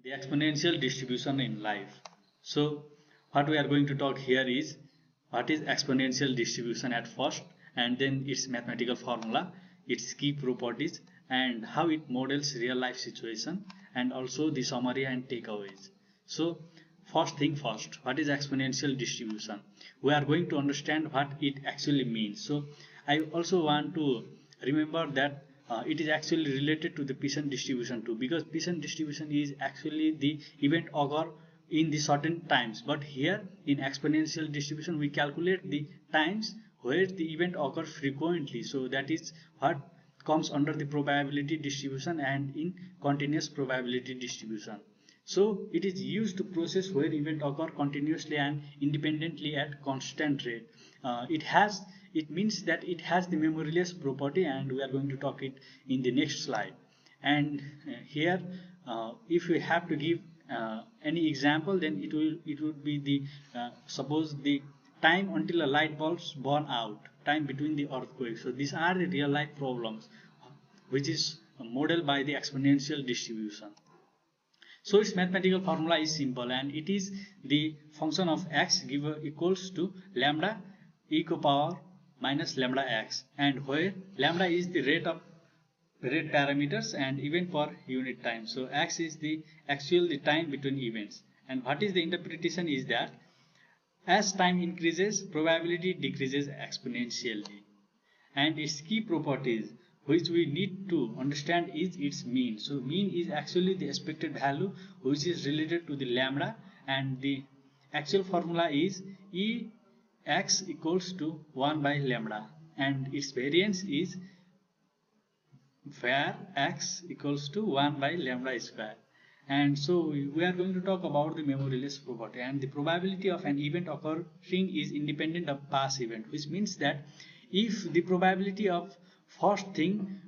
The exponential distribution in life. So what we are going to talk here is what is exponential distribution at first, and then its mathematical formula, its key properties, and how it models real life situation, and also the summary and takeaways. So first thing first, what is exponential distribution? We are going to understand what it actually means. So I also want to remember that it is actually related to the Pearson distribution too, because Pearson distribution is actually the event occur in the certain times, but here in exponential distribution we calculate the times where the event occur frequently, so that is what comes under the probability distribution and in continuous probability distribution. So it is used to process where event occur continuously and independently at constant rate. It means that it has the memoryless property, and we are going to talk it in the next slide. And here, if we have to give any example, then it would be the suppose the time until a light bulbs burn out, time between the earthquakes. So these are the real life problems, which is modeled by the exponential distribution. So its mathematical formula is simple, and it is the function of x given equals to lambda e to power minus lambda x, and where lambda is the rate parameters and event per unit time. So x is the time between events, and what is the interpretation is that as time increases, probability decreases exponentially, and its key properties which we need to understand is its mean. So mean is actually the expected value which is related to the lambda, and the actual formula is e x equals to 1 by lambda, and its variance is where x equals to 1 by lambda square. And so we are going to talk about the memoryless property, and the probability of an event occurring is independent of past event, which means that if the probability of first thing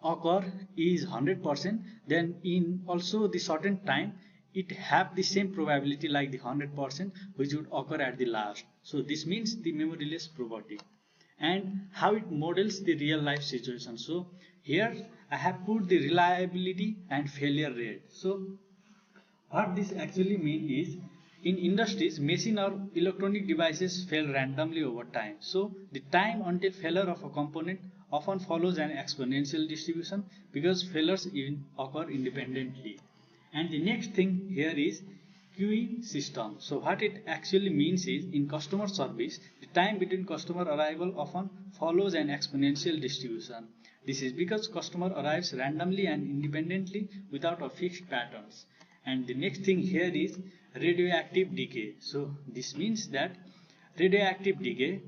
occur is 100%, then in also the certain time it have the same probability like the 100% which would occur at the last. So this means the memoryless property, and how it models the real life situation. So here I have put the reliability and failure rate. So what this actually means is, in industries, machine or electronic devices fail randomly over time. So the time until failure of a component often follows an exponential distribution because failures occur independently. And the next thing here is queuing system. So what it actually means is, in customer service, the time between customer arrival often follows an exponential distribution. This is because customer arrives randomly and independently without a fixed patterns. And the next thing here is radioactive decay. So this means that radioactive decay,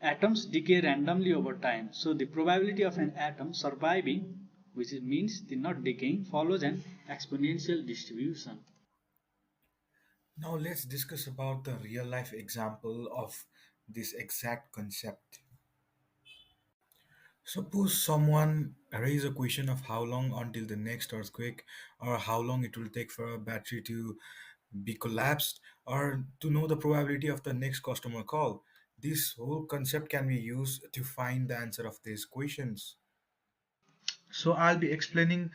atoms decay randomly over time. So the probability of an atom surviving, which means the not decaying, follows an exponential distribution. Now let's discuss about the real life example of this exact concept. Suppose someone raise a question of how long until the next earthquake, or how long it will take for a battery to be collapsed, or to know the probability of the next customer call. This whole concept can be used to find the answer of these questions. So I'll be explaining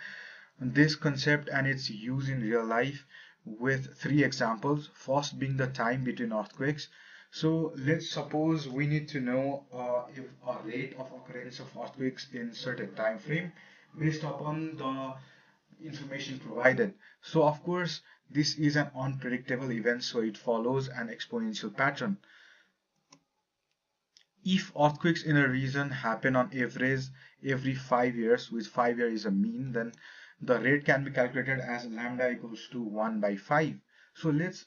this concept and its use in real life with three examples. First being the time between earthquakes. So let's suppose we need to know if a rate of occurrence of earthquakes in certain time frame based upon the information provided. So of course this is an unpredictable event, so it follows an exponential pattern. If earthquakes in a region happen on average every 5 years, with 5 year is a mean, then the rate can be calculated as lambda equals to 1 by 5. So let's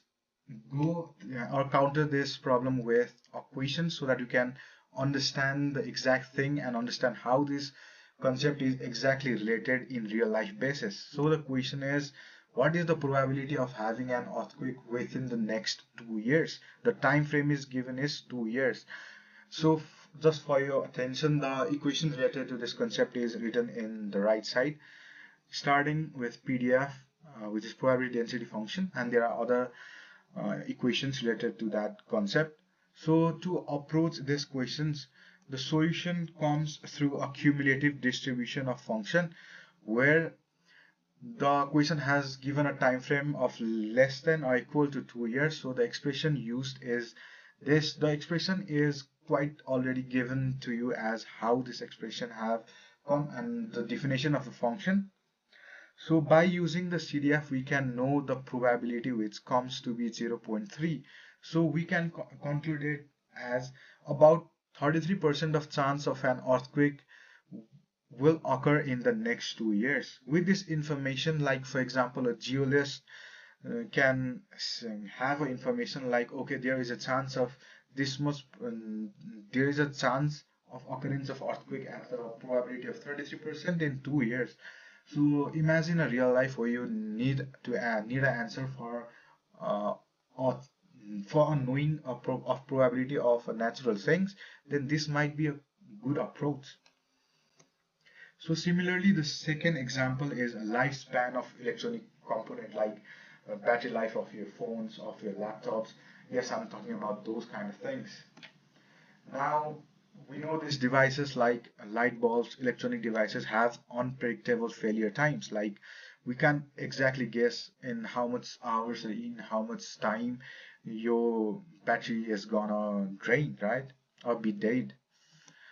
go or counter this problem with a question so that you can understand the exact thing and understand how this concept is exactly related in real life basis. So the question is, what is the probability of having an earthquake within the next 2 years? The time frame is given is 2 years. So just for your attention, the equation related to this concept is written in the right side, starting with PDF, which is probability density function, and there are other equations related to that concept. So to approach these questions, the solution comes through a cumulative distribution of function, where The question has given a time frame of less than or equal to 2 years. So the expression used is this. The expression is quite already given to you as how this expression have come and the definition of the function. So by using the CDF, we can know the probability which comes to be 0.3. So we can conclude it as about 33% of chance of an earthquake will occur in the next 2 years. With this information, like for example, a geologist can have information like, okay, there is a chance of this much, there is a chance of occurrence of earthquake at the probability of 33% in 2 years. So imagine a real life where you need an answer uh, of, for knowing of probability of natural things, then this might be a good approach. So similarly, the second example is a lifespan of electronic component like battery life of your phones, of your laptops. Yes, I'm talking about those kind of things. Now, we know these devices like light bulbs, electronic devices have unpredictable failure times. Like we can't exactly guess in how much hours or in how much time your battery is gonna drain, right? Or be dead.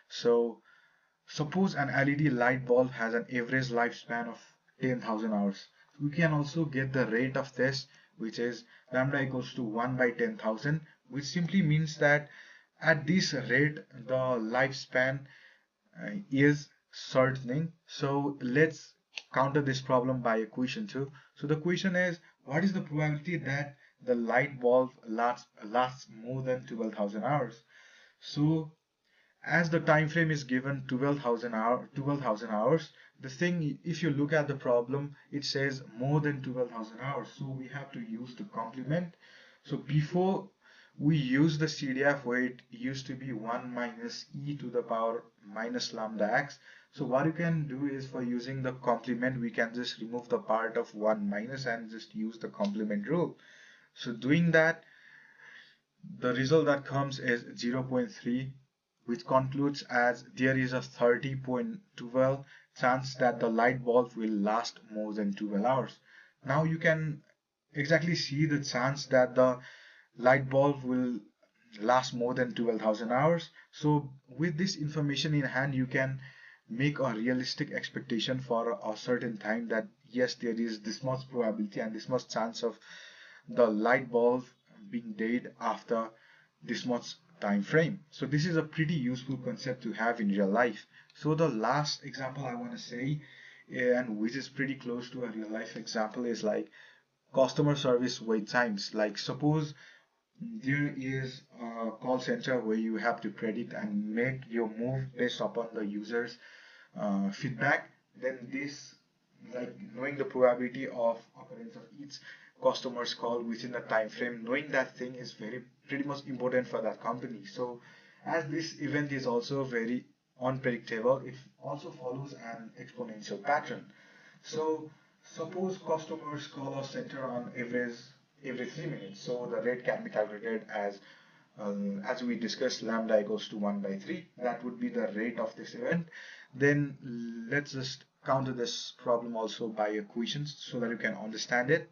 So suppose an LED light bulb has an average lifespan of 10,000 hours. We can also get the rate of this, which is lambda equals to 1 by 10,000, which simply means that at this rate, the lifespan is shortening. So let's counter this problem by a question too. So the question is, what is the probability that the light bulb lasts more than 12,000 hours? So as the time frame is given 12,000 hours, the thing, if you look at the problem, it says more than 12,000 hours, so we have to use the complement. So before we use the CDF where it used to be 1 minus e to the power minus lambda x, so what you can do is, for using the complement, we can just remove the part of 1 minus and just use the complement rule. So doing that, the result that comes is 0.3, which concludes as there is a 30.12 chance that the light bulb will last more than 12 hours. Now you can exactly see the chance that the light bulb will last more than 12,000 hours. So with this information in hand, you can make a realistic expectation for a certain time that yes, there is this much probability and this much chance of the light bulb being dead after this much time frame. So this is a pretty useful concept to have in real life. So the last example I want to say, and which is pretty close to a real life example, is like customer service wait times. Like suppose there is a call center where you have to predict and make your move based upon the user's feedback, then this, like knowing the probability of occurrence of each customer's call within a time frame, knowing that thing is very pretty much important for that company. So as this event is also very unpredictable, it also follows an exponential pattern. So suppose customers call a center on average every 3 minutes. So the rate can be calculated as we discussed, lambda equals to 1 by 3. That would be the rate of this event. Then let's just counter this problem also by equations so that you can understand it.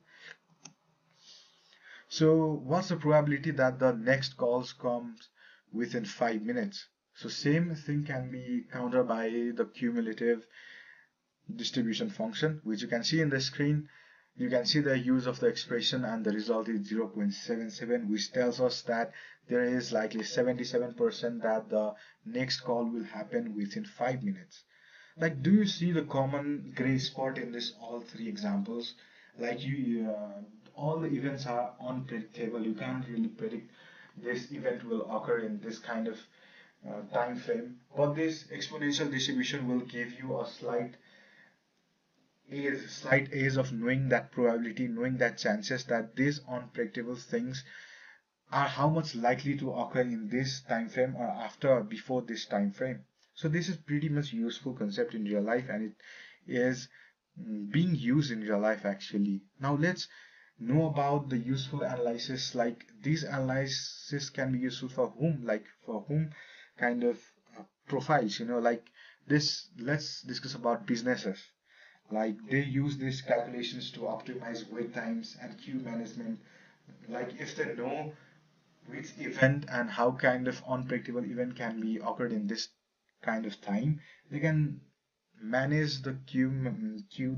So what's the probability that the next calls comes within 5 minutes? So same thing can be countered by the cumulative distribution function, which you can see in the screen. You can see the use of the expression and the result is 0.77, which tells us that there is likely 77% that the next call will happen within 5 minutes. Like, do you see the common gray spot in this all three examples? Like all the events are unpredictable. You can't really predict this event will occur in this kind of time frame. But this exponential distribution will give you a slight edge of knowing that probability, knowing that chances that these unpredictable things are how much likely to occur in this time frame or after or before this time frame. So this is pretty much useful concept in real life, and it is being used in real life actually. Now let's know about the useful analysis. Like these analysis can be useful for whom, like for whom kind of profiles, like this. Let's discuss about businesses. Like they use these calculations to optimize wait times and queue management. Like if they know which event and how kind of unpredictable event can be occurred in this kind of time, they can manage the queue,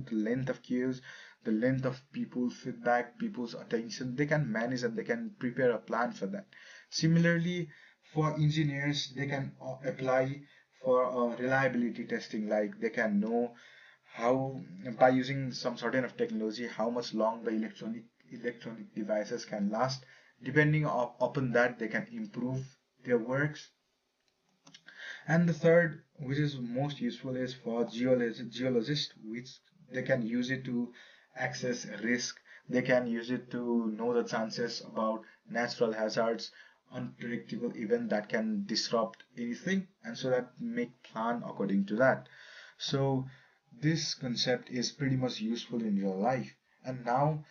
the length of queues, the length of people's feedback, people's attention. They can manage and they can prepare a plan for that. Similarly, for engineers, they can apply for reliability testing. Like they can know how, by using some sort of technology, how much long the electronic devices can last. Depending upon that, they can improve their works. And the third, which is most useful, is for geologists, which they can use it to access risk. They can use it to know the chances about natural hazards, unpredictable event that can disrupt anything, and so that make plan according to that. So this concept is pretty much useful in real life. And now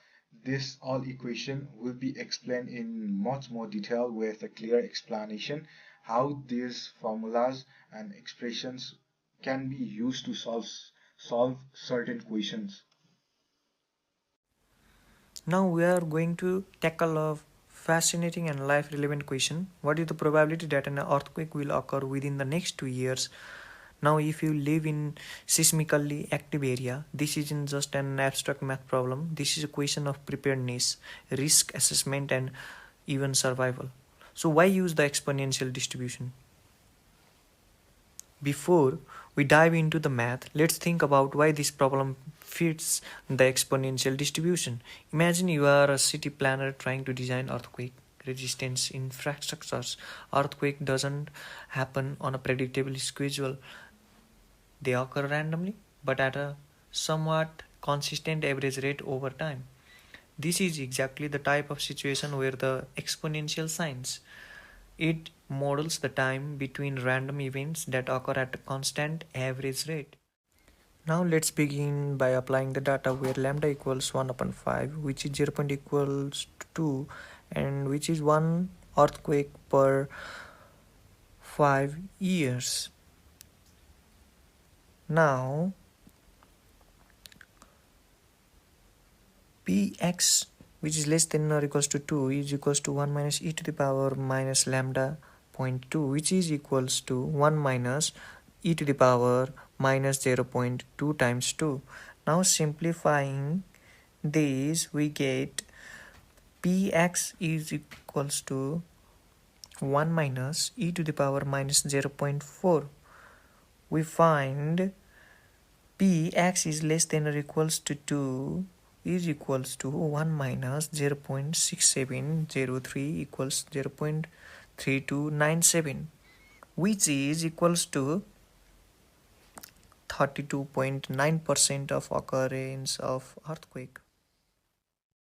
this all equation will be explained in much more detail with a clear explanation how these formulas and expressions can be used to solve certain equations. Now we are going to tackle a fascinating and life relevant question. What is the probability that an earthquake will occur within the next 2 years? Now, if you live in seismically active area, this isn't just an abstract math problem. This is a question of preparedness, risk assessment, and even survival. So, why use the exponential distribution? Before we dive into the math, let's think about why this problem fits the exponential distribution. Imagine you are a city planner trying to design earthquake resistance infrastructures. Earthquake doesn't happen on a predictable schedule. They occur randomly, but at a somewhat consistent average rate over time. This is exactly the type of situation where the exponential shines. It models the time between random events that occur at a constant average rate. Now let's begin by applying the data where lambda equals 1 upon 5, which is 0. Equals to 2, and which is 1 earthquake per 5 years. Now px, which is less than or equals to 2, is equals to 1 minus e to the power minus lambda point 2, which is equals to 1 minus e to the power minus 0.2 times 2. Now simplifying this, we get px is equals to 1 minus e to the power minus 0.4. We find px is less than or equals to 2 is equals to 1 minus 0.6703 equals 0.3297, which is equals to 32.9% of occurrence of earthquake.